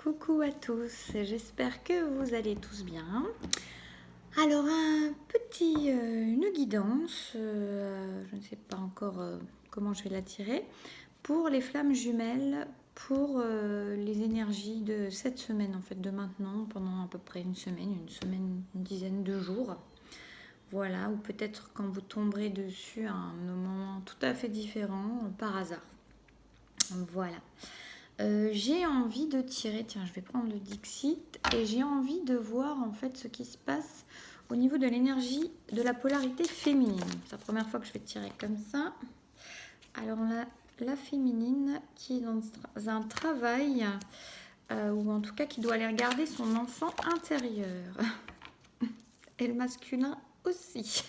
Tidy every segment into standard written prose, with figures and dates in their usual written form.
Coucou à tous, j'espère que vous allez tous bien. Alors une guidance, je ne sais pas encore comment je vais la tirer, pour les flammes jumelles, pour les énergies de cette semaine, en fait de maintenant, pendant à peu près une semaine, une dizaine de jours. Voilà, ou peut-être quand vous tomberez dessus à un moment tout à fait différent, par hasard. Voilà. J'ai envie de tirer, tiens, je vais prendre le Dixit et j'ai envie de voir en fait ce qui se passe au niveau de l'énergie de la polarité féminine. C'est la première fois que je vais tirer comme ça. Alors la féminine qui est dans un travail, ou en tout cas qui doit aller regarder son enfant intérieur. Et le masculin aussi.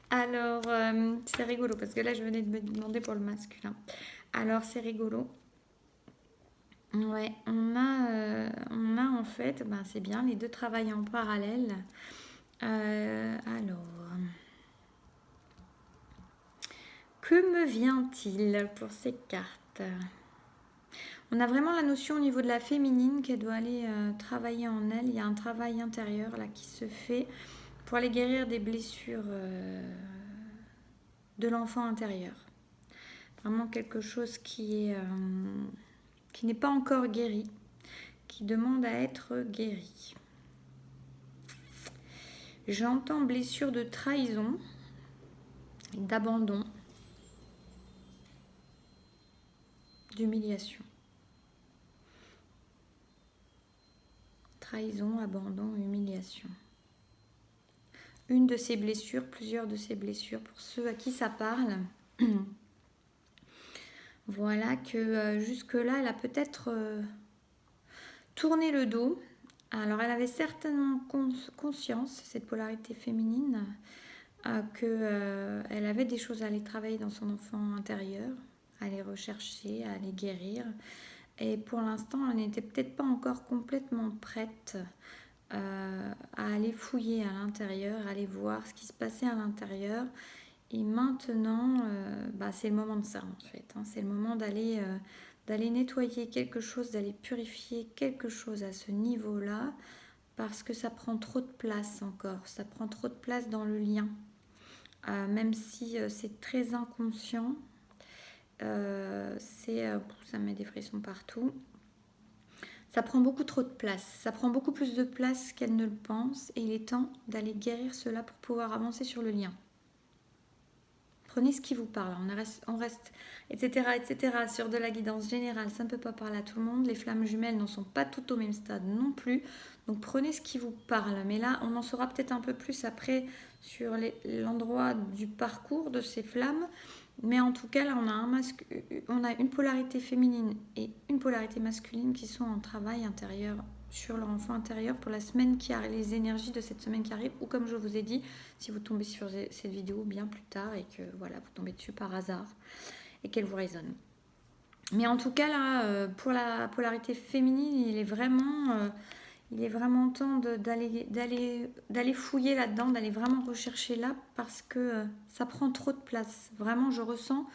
Alors, c'est rigolo parce que là, je venais de me demander pour le masculin. Alors, c'est rigolo. Ouais, on a en fait, ben c'est bien, les deux travaillent en parallèle. Alors, que me vient-il pour ces cartes? On a vraiment la notion au niveau de la féminine qu'elle doit aller travailler en elle. Il y a un travail intérieur là qui se fait pour aller guérir des blessures de l'enfant intérieur. Vraiment quelque chose qui n'est pas encore guéri, qui demande à être guéri. J'entends blessure de trahison, d'abandon, d'humiliation. Trahison, abandon, humiliation. Une de ces blessures, plusieurs de ces blessures, pour ceux à qui ça parle. Voilà que jusque-là, elle a peut-être tourné le dos. Alors, elle avait certainement conscience, cette polarité féminine, qu'elle avait des choses à aller travailler dans son enfant intérieur, à aller rechercher, à aller guérir. Et pour l'instant, elle n'était peut-être pas encore complètement prête à aller fouiller à l'intérieur, à aller voir ce qui se passait à l'intérieur. Et maintenant, c'est le moment de ça en fait. C'est le moment d'aller nettoyer quelque chose, d'aller purifier quelque chose à ce niveau-là, parce que ça prend trop de place encore. Ça prend trop de place dans le lien. Même si c'est très inconscient, ça me met des frissons partout. Ça prend beaucoup trop de place, ça prend beaucoup plus de place qu'elle ne le pense et il est temps d'aller guérir cela pour pouvoir avancer sur le lien. Prenez ce qui vous parle, on reste etc. sur de la guidance générale, ça ne peut pas parler à tout le monde, les flammes jumelles n'en sont pas toutes au même stade non plus, donc prenez ce qui vous parle, mais là on en saura peut-être un peu plus après sur l'endroit du parcours de ces flammes. Mais en tout cas, là, on a une polarité féminine et une polarité masculine qui sont en travail intérieur sur leur enfant intérieur pour la semaine qui arrive, les énergies de cette semaine qui arrive. Ou comme je vous ai dit, si vous tombez sur cette vidéo bien plus tard et que voilà, vous tombez dessus par hasard et qu'elle vous résonne. Mais en tout cas, là, pour la polarité féminine, il est vraiment temps d'aller fouiller là-dedans, d'aller vraiment rechercher là parce que ça prend trop de place. Vraiment, je ressens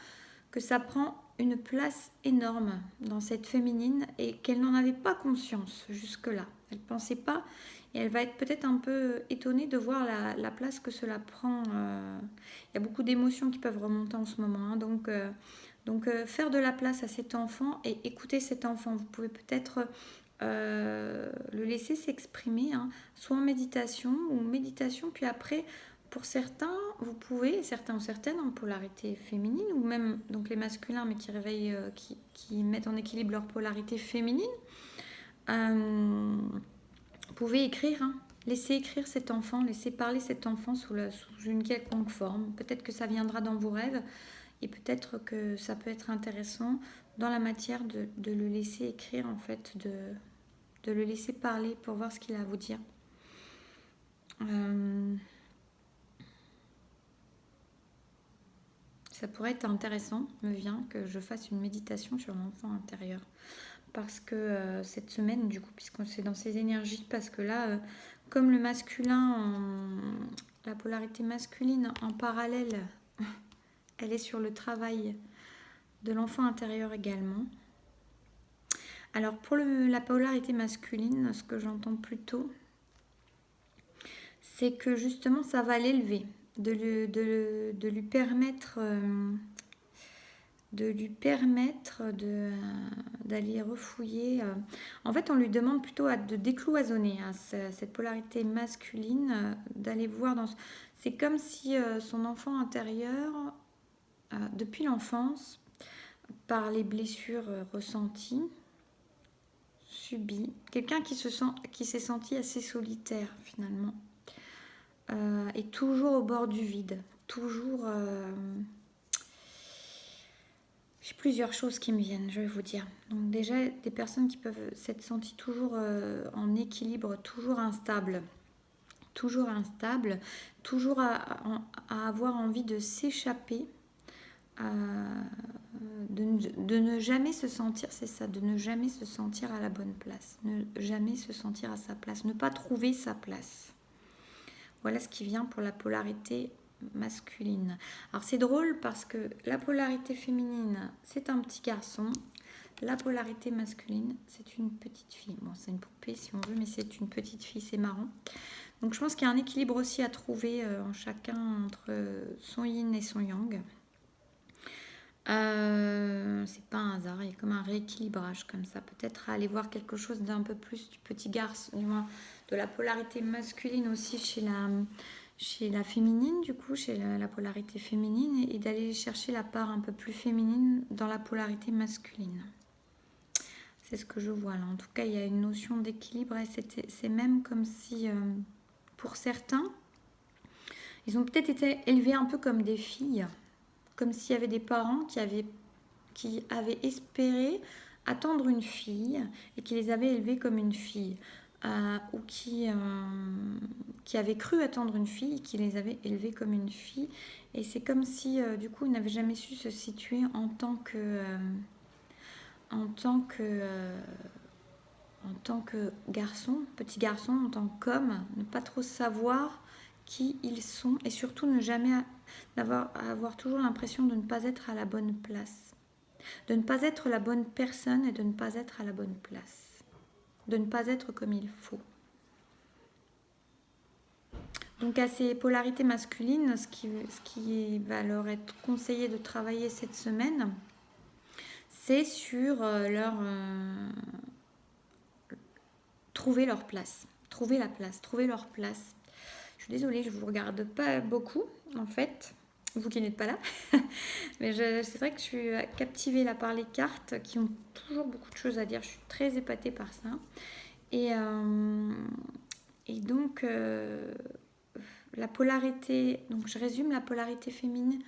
que ça prend une place énorme dans cette féminine et qu'elle n'en avait pas conscience jusque-là. Elle ne pensait pas et elle va être peut-être un peu étonnée de voir la place que cela prend. Il y a beaucoup d'émotions qui peuvent remonter en ce moment. Donc, faire de la place à cet enfant et écouter cet enfant. Vous pouvez peut-être le laisser s'exprimer, soit en méditation ou méditation, puis après pour certains vous pouvez, certains ou certaines en polarité féminine ou même donc les masculins mais qui réveillent, qui mettent en équilibre leur polarité féminine, vous pouvez écrire, laissez écrire cet enfant, laissez parler cet enfant sous une quelconque forme. Peut-être que ça viendra dans vos rêves et peut-être que ça peut être intéressant dans la matière de le laisser écrire en fait, de le laisser parler pour voir ce qu'il a à vous dire. Ça pourrait être intéressant, me vient, que je fasse une méditation sur l'enfant intérieur. Parce que cette semaine, du coup, puisque c'est dans ces énergies, parce que là, comme le masculin, la polarité masculine en parallèle, elle est sur le travail de l'enfant intérieur également. Alors pour la polarité masculine, ce que j'entends plutôt, c'est que justement ça va l'élever, de lui permettre d'aller refouiller. En fait, on lui demande plutôt de décloisonner cette polarité masculine, d'aller voir dans... C'est comme si son enfant intérieur, depuis l'enfance, par les blessures ressenties, subies, quelqu'un qui s'est senti assez solitaire finalement, et toujours au bord du vide, toujours... J'ai plusieurs choses qui me viennent, je vais vous dire. Donc déjà, des personnes qui peuvent s'être senties toujours en équilibre, toujours instables, toujours à avoir envie de s'échapper, de ne jamais se sentir, c'est ça, de ne jamais se sentir à la bonne place, ne jamais se sentir à sa place, ne pas trouver sa place. Voilà ce qui vient pour la polarité masculine. Alors c'est drôle parce que la polarité féminine, c'est un petit garçon. La polarité masculine, c'est une petite fille. Bon, c'est une poupée si on veut, mais c'est une petite fille, c'est marrant. Donc je pense qu'il y a un équilibre aussi à trouver en chacun entre son yin et son yang. C'est pas un hasard, il y a comme un rééquilibrage comme ça. Peut-être aller voir quelque chose d'un peu plus du petit garçon, du moins de la polarité masculine aussi chez la féminine, du coup, chez la polarité féminine, et d'aller chercher la part un peu plus féminine dans la polarité masculine. C'est ce que je vois là. En tout cas, il y a une notion d'équilibre et c'est même comme si, pour certains, ils ont peut-être été élevés un peu comme des filles, comme s'il y avait des parents qui avaient espéré attendre une fille et qui les avaient élevés comme une fille. Ou qui avaient cru attendre une fille et qui les avaient élevés comme une fille. Et c'est comme si, du coup, ils n'avaient jamais su se situer en tant que garçon, petit garçon, en tant qu'homme, ne pas trop savoir qui ils sont et surtout ne jamais avoir toujours l'impression de ne pas être à la bonne place, de ne pas être la bonne personne et de ne pas être à la bonne place, de ne pas être comme il faut. Donc à ces polarités masculines, ce qui va leur être conseillé de travailler cette semaine, c'est sur trouver leur place, trouver la place, trouver leur place. Je suis désolée, je ne vous regarde pas beaucoup en fait, vous qui n'êtes pas là, mais c'est vrai que je suis captivée là par les cartes qui ont toujours beaucoup de choses à dire. Je suis très épatée par ça. Et donc, la polarité, donc je résume, la polarité féminine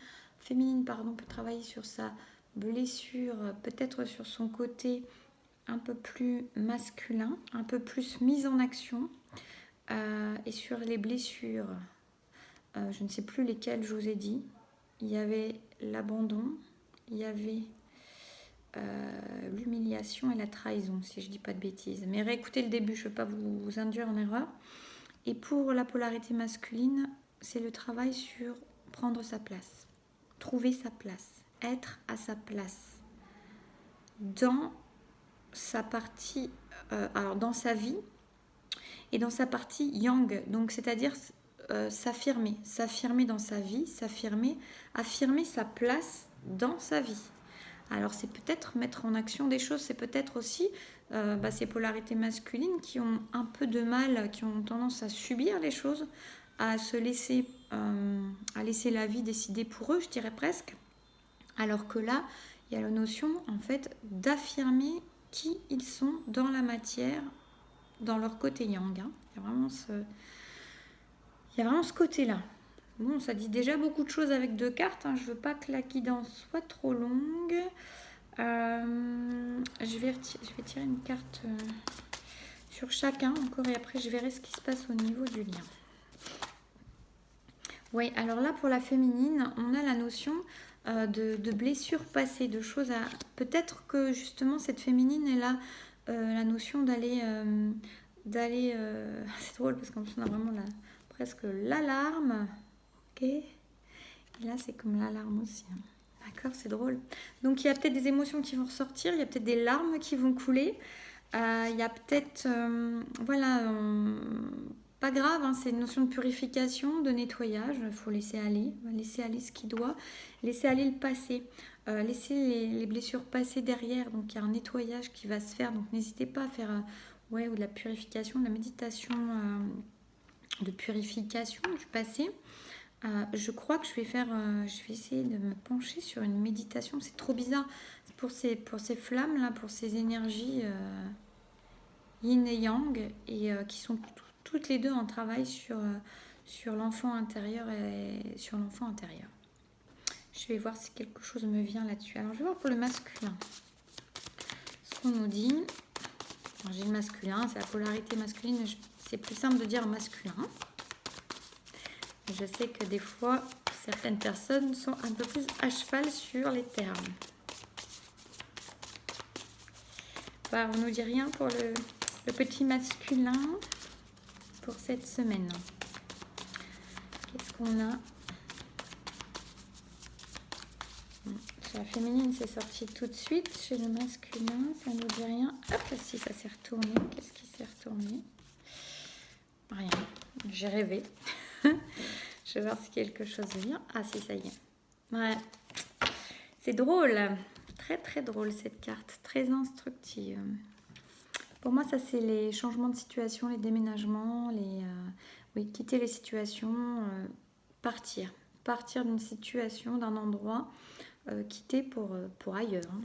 peut travailler sur sa blessure, peut-être sur son côté un peu plus masculin, un peu plus mise en action, et sur les blessures, je ne sais plus lesquelles je vous ai dit. Il y avait l'abandon, il y avait l'humiliation et la trahison, si je ne dis pas de bêtises. Mais réécoutez le début, je ne veux pas vous induire en erreur. Et pour la polarité masculine, c'est le travail sur prendre sa place, trouver sa place, être à sa place dans sa partie, alors dans sa vie et dans sa partie yang, donc c'est-à-dire s'affirmer dans sa vie, affirmer sa place dans sa vie. Alors c'est peut-être mettre en action des choses, c'est peut-être aussi ces polarités masculines qui ont un peu de mal, qui ont tendance à subir les choses, à laisser la vie décider pour eux, je dirais presque. Alors que là, il y a la notion en fait d'affirmer qui ils sont dans la matière, dans leur côté yang. Hein. Il y a vraiment ce côté-là. Bon, ça dit déjà beaucoup de choses avec 2 cartes. Hein. Je ne veux pas que la guidance soit trop longue. Je vais tirer une carte sur chacun encore et après je verrai ce qui se passe au niveau du lien. Oui, alors là pour la féminine, on a la notion de blessures passées, de choses à... Peut-être que justement cette féminine est là, la notion d'aller... C'est drôle parce qu'en plus on a vraiment presque l'alarme. Ok. Et là c'est comme l'alarme aussi. D'accord, c'est drôle. Donc il y a peut-être des émotions qui vont ressortir, il y a peut-être des larmes qui vont couler. Il y a peut-être, voilà, pas grave, hein, c'est une notion de purification, de nettoyage. Il faut laisser aller ce qui doit, laisser aller le passé, laisser les blessures passer derrière. Donc il y a un nettoyage qui va se faire. Donc n'hésitez pas à faire ouais, ou de la purification, de la méditation de purification du passé. Je crois que je vais essayer de me pencher sur une méditation. C'est trop bizarre pour ces flammes là, pour ces énergies yin et yang, et qui sont toutes les deux en travail sur l'enfant intérieur et sur l'enfant intérieur. Je vais voir si quelque chose me vient là-dessus. Alors je vais voir pour le masculin ce qu'on nous dit. J'ai le masculin, c'est la polarité masculine. C'est plus simple de dire masculin. Je sais que des fois, certaines personnes sont un peu plus à cheval sur les termes. Bah, on ne nous dit rien pour le petit masculin pour cette semaine. Qu'est-ce qu'on a? Chez la féminine, c'est sorti tout de suite. Chez le masculin, ça ne nous dit rien. Hop, si, ça s'est retourné. Qu'est-ce qui s'est retourné? Rien. J'ai rêvé. Je vais voir si quelque chose vient. Ah si, ça y est. Ouais. C'est drôle. Très très drôle cette carte. Très instructive. Pour moi, ça c'est les changements de situation, les déménagements, oui, quitter les situations, partir. Partir d'une situation, d'un endroit, quitter pour ailleurs. Hein.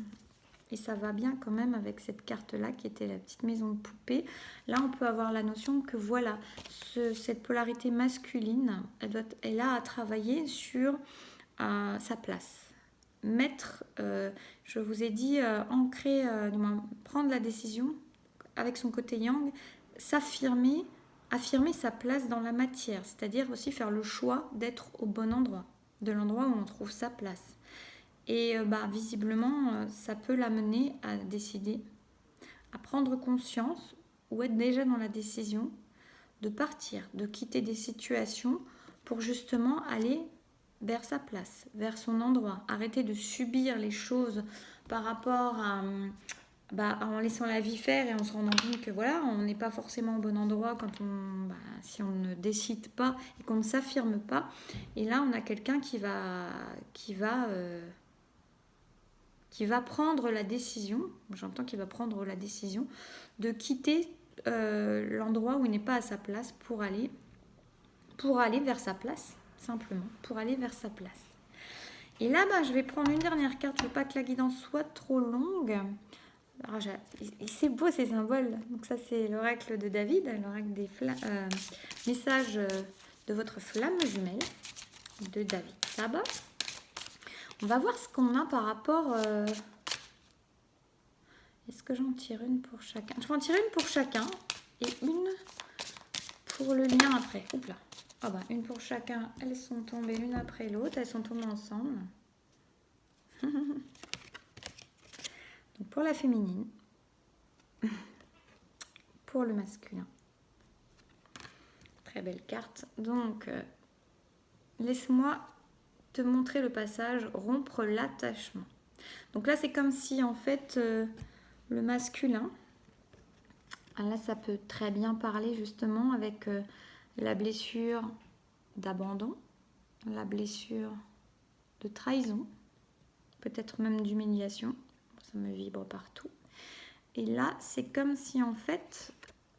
Et ça va bien quand même avec cette carte-là qui était la petite maison de poupée. Là, on peut avoir la notion que voilà, cette polarité masculine, elle a à travailler sur sa place. Mettre, je vous ai dit, ancrer, prendre la décision avec son côté yang, affirmer sa place dans la matière, c'est-à-dire aussi faire le choix d'être au bon endroit, de l'endroit où on trouve sa place. Et visiblement, ça peut l'amener à décider, à prendre conscience ou être déjà dans la décision de partir, de quitter des situations pour justement aller vers sa place, vers son endroit. Arrêter de subir les choses par rapport à... en laissant la vie faire et en se rendant compte que voilà, on n'est pas forcément au bon endroit si on ne décide pas et qu'on ne s'affirme pas. Et là, on a quelqu'un qui va prendre la décision, j'entends qu'il va prendre la décision de quitter l'endroit où il n'est pas à sa place pour aller vers sa place, simplement, pour aller vers sa place. Et là, je vais prendre une dernière carte, je ne veux pas que la guidance soit trop longue. Alors, c'est beau ces symboles, donc ça c'est l'oracle de David, l'oracle des messages de votre flamme jumelle, de David Saba. On va voir ce qu'on a par rapport... Est-ce que j'en tire une pour chacun? Je vais en tirer une pour chacun et une pour le lien après. Oups là. Une pour chacun. Elles sont tombées l'une après l'autre. Elles sont tombées ensemble. Donc pour la féminine. Pour le masculin. Très belle carte. Donc, laisse-moi te montrer le passage rompre l'attachement. Donc là, c'est comme si en fait le masculin, là ça peut très bien parler justement avec la blessure d'abandon, la blessure de trahison, peut-être même d'humiliation, ça me vibre partout. Et là, c'est comme si en fait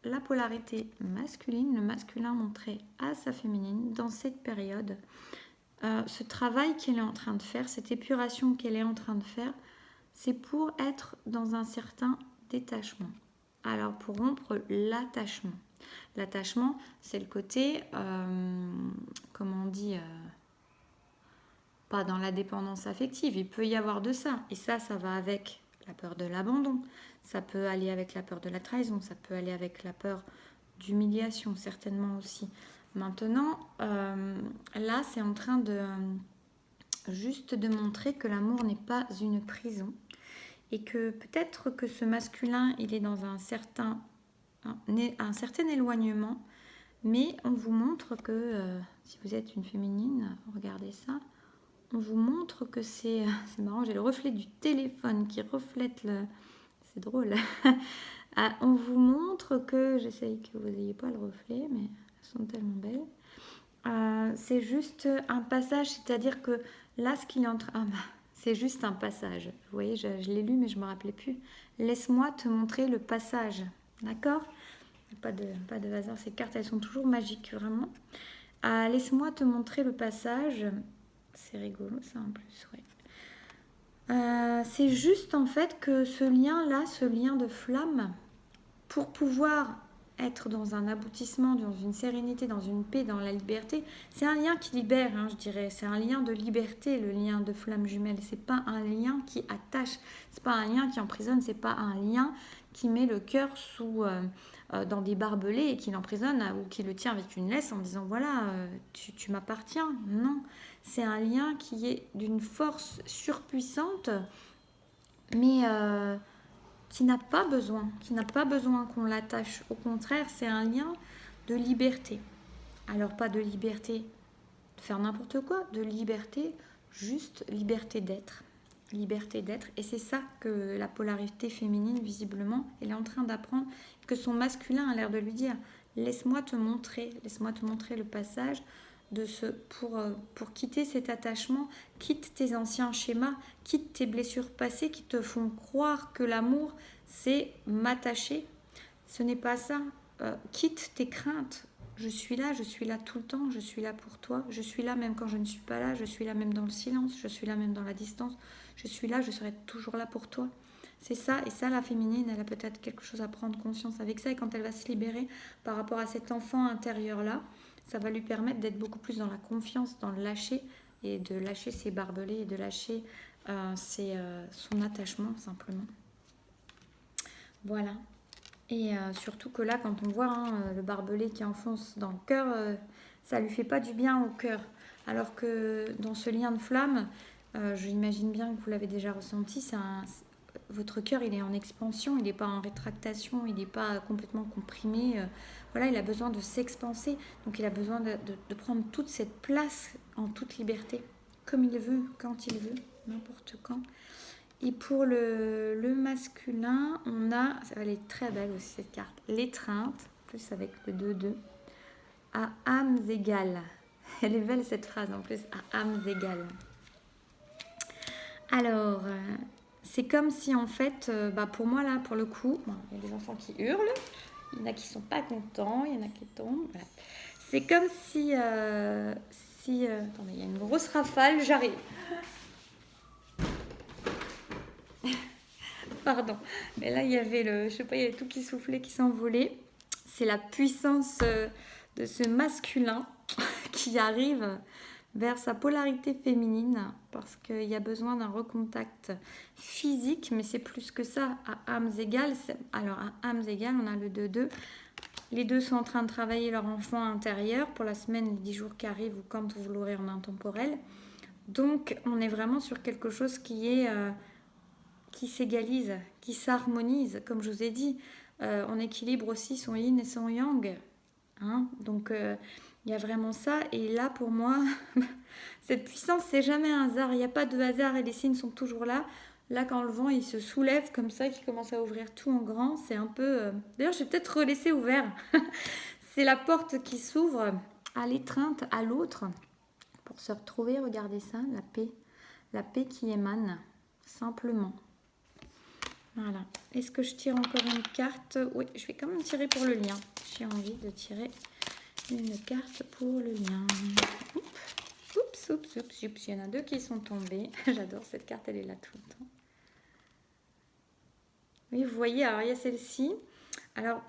la polarité masculine, le masculin montrait à sa féminine dans cette période ce travail qu'elle est en train de faire, cette épuration qu'elle est en train de faire, c'est pour être dans un certain détachement. Alors, pour rompre l'attachement. L'attachement, c'est le côté, comment on dit, pas dans la dépendance affective. Il peut y avoir de ça. Et ça va avec la peur de l'abandon. Ça peut aller avec la peur de la trahison. Ça peut aller avec la peur d'humiliation, certainement aussi. Maintenant, là, c'est en train juste de montrer que l'amour n'est pas une prison et que peut-être que ce masculin, il est dans un certain éloignement, mais on vous montre que, si vous êtes une féminine, regardez ça, on vous montre que c'est marrant, j'ai le reflet du téléphone qui reflète c'est drôle, On vous montre que, j'essaye que vous n'ayez pas le reflet, mais elles sont tellement belles. C'est juste un passage, c'est-à-dire que là, ce qu'il est en train... c'est juste un passage. Vous voyez, je l'ai lu, mais je ne me rappelais plus. Laisse-moi te montrer le passage. D'accord ? Pas de hasard, ces cartes, elles sont toujours magiques, vraiment. Laisse-moi te montrer le passage. C'est rigolo, ça, en plus, ouais. C'est juste, en fait, que ce lien-là, ce lien de flamme, pour pouvoir être dans un aboutissement, dans une sérénité, dans une paix, dans la liberté, c'est un lien qui libère, hein, je dirais. C'est un lien de liberté, le lien de flamme jumelle. C'est pas un lien qui attache, c'est pas un lien qui emprisonne, c'est pas un lien qui met le cœur dans des barbelés et qui l'emprisonne ou qui le tient avec une laisse en disant voilà, tu m'appartiens. Non, c'est un lien qui est d'une force surpuissante, mais qui n'a pas besoin qu'on l'attache. Au contraire, c'est un lien de liberté. Alors pas de liberté de faire n'importe quoi, de liberté, juste liberté d'être. Liberté d'être. Et c'est ça que la polarité féminine, visiblement, elle est en train d'apprendre, que son masculin a l'air de lui dire. Laisse-moi te montrer le passage pour quitter cet attachement, quitte tes anciens schémas, quitte tes blessures passées qui te font croire que l'amour, c'est m'attacher. Ce n'est pas ça. Quitte tes craintes. Je suis là tout le temps, je suis là pour toi, je suis là même quand je ne suis pas là, je suis là même dans le silence, je suis là même dans la distance, je suis là, je serai toujours là pour toi. C'est ça, et ça, la féminine, elle a peut-être quelque chose à prendre conscience avec ça, et quand elle va se libérer par rapport à cet enfant intérieur-là, ça va lui permettre d'être beaucoup plus dans la confiance, dans le lâcher, et de lâcher ses barbelés, et de lâcher son attachement, simplement. Voilà. Et surtout que là, quand on voit le barbelé qui enfonce dans le cœur, ça lui fait pas du bien au cœur. Alors que dans ce lien de flamme, j'imagine bien que vous l'avez déjà ressenti, votre cœur, il est en expansion, il n'est pas en rétractation, il n'est pas complètement comprimé. Voilà, il a besoin de s'expanser. Donc il a besoin de prendre toute cette place en toute liberté, comme il veut, quand il veut, n'importe quand. Et pour le masculin, on a, elle est très belle aussi cette carte, l'étreinte, plus avec le 2-2, à âmes égales. Elle est belle cette phrase en plus, à âmes égales. Alors, c'est comme si en fait, pour moi là, pour le coup, il y a des enfants qui hurlent, il y en a qui sont pas contents, il y en a qui tombent. Voilà. C'est comme si, attendez, il y a une grosse rafale, j'arrive. Pardon, mais là il y avait il y avait tout qui soufflait, qui s'envolait. C'est la puissance de ce masculin qui arrive vers sa polarité féminine parce qu'il y a besoin d'un recontact physique, mais c'est plus que ça, à âmes égales. Alors à âmes égales, on a le 2-2. Les deux sont en train de travailler leur enfant intérieur pour la semaine, les 10 jours qui arrivent ou quand vous l'aurez en intemporel. Donc on est vraiment sur quelque chose qui s'égalise, qui s'harmonise, comme je vous ai dit. On équilibre aussi son yin et son yang. Hein, donc il y a vraiment ça. Et là, pour moi, cette puissance, c'est jamais un hasard. Il n'y a pas de hasard et les signes sont toujours là. Là, quand le vent, il se soulève comme ça, qu'il commence à ouvrir tout en grand, c'est un peu... D'ailleurs, je vais peut-être relaisser ouvert. C'est la porte qui s'ouvre à l'étreinte, à l'autre, pour se retrouver. Regardez ça, la paix qui émane, simplement. Voilà. Est-ce que je tire encore une carte? Oui, je vais quand même tirer pour le lien. J'ai envie de tirer une carte pour le lien. Oups. Il y en a deux qui sont tombés. J'adore cette carte, elle est là tout le temps. Oui, vous voyez, alors il y a celle-ci. Alors,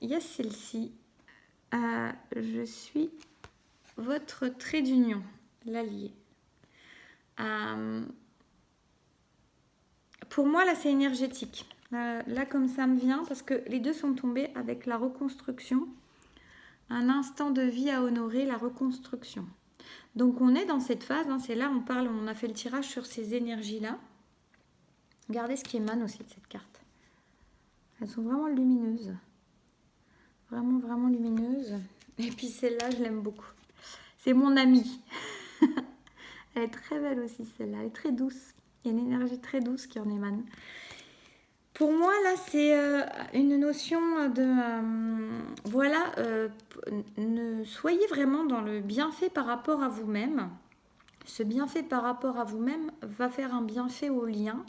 il y a celle-ci. Je suis votre trait d'union, l'allié. Pour moi, là, c'est énergétique. Là, comme ça me vient, parce que les deux sont tombés avec la reconstruction. Un instant de vie à honorer, la reconstruction. Donc, on est dans cette phase. C'est là, on a fait le tirage sur ces énergies-là. Regardez ce qui émane aussi de cette carte. Elles sont vraiment lumineuses. Vraiment, vraiment lumineuses. Et puis, celle-là, je l'aime beaucoup. C'est mon amie. Elle est très belle aussi, celle-là. Elle est très douce. Il y a une énergie très douce qui en émane. Pour moi, là, c'est une notion de... voilà, ne soyez vraiment dans le bienfait par rapport à vous-même. Ce bienfait par rapport à vous-même va faire un bienfait au lien,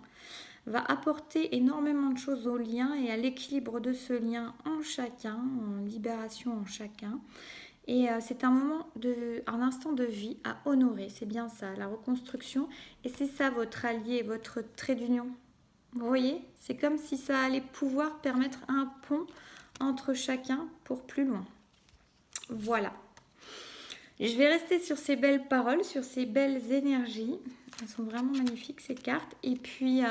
va apporter énormément de choses au lien et à l'équilibre de ce lien en chacun, en libération en chacun. Et c'est un moment, un instant de vie à honorer, c'est bien ça, la reconstruction. Et c'est ça votre allié, votre trait d'union. Vous voyez, c'est comme si ça allait pouvoir permettre un pont entre chacun pour plus loin. Voilà. Je vais rester sur ces belles paroles, sur ces belles énergies. Elles sont vraiment magnifiques, ces cartes. Et puis,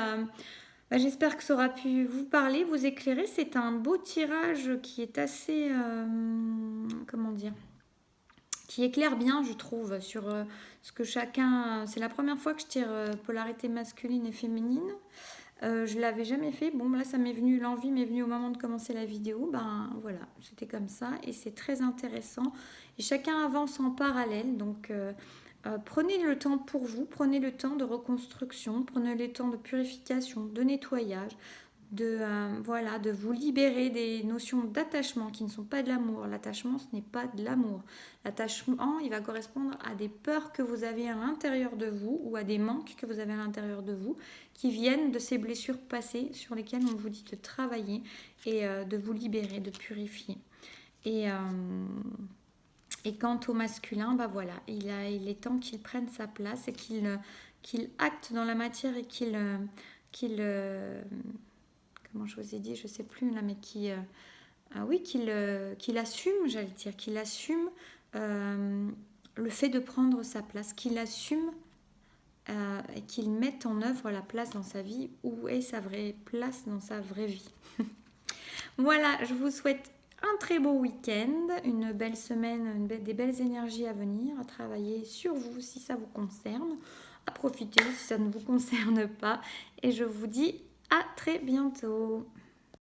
j'espère que ça aura pu vous parler, vous éclairer. C'est un beau tirage qui est assez... comment dire, qui éclaire bien, je trouve, sur ce que chacun... C'est la première fois que je tire polarité masculine et féminine. Je l'avais jamais fait. Bon, là, ça m'est venu, l'envie m'est venue au moment de commencer la vidéo. Ben voilà, c'était comme ça et c'est très intéressant. Et chacun avance en parallèle. Donc, prenez le temps pour vous, prenez le temps de reconstruction, prenez le temps de purification, de nettoyage, voilà, de vous libérer des notions d'attachement qui ne sont pas de l'amour. L'attachement, ce n'est pas de l'amour. L'attachement, il va correspondre à des peurs que vous avez à l'intérieur de vous ou à des manques que vous avez à l'intérieur de vous qui viennent de ces blessures passées sur lesquelles on vous dit de travailler et de vous libérer, de purifier. Et quant au masculin, bah voilà, il est temps qu'il prenne sa place et qu'il acte dans la matière et qu'il comment je vous ai dit, je ne sais plus là, mais oui, qu'il assume, j'allais dire, qu'il assume le fait de prendre sa place, qu'il assume et qu'il mette en œuvre la place dans sa vie, où est sa vraie place dans sa vraie vie. Voilà, je vous souhaite un très beau week-end, une belle semaine, des belles énergies à venir, à travailler sur vous si ça vous concerne, à profiter si ça ne vous concerne pas. Et je vous dis à très bientôt.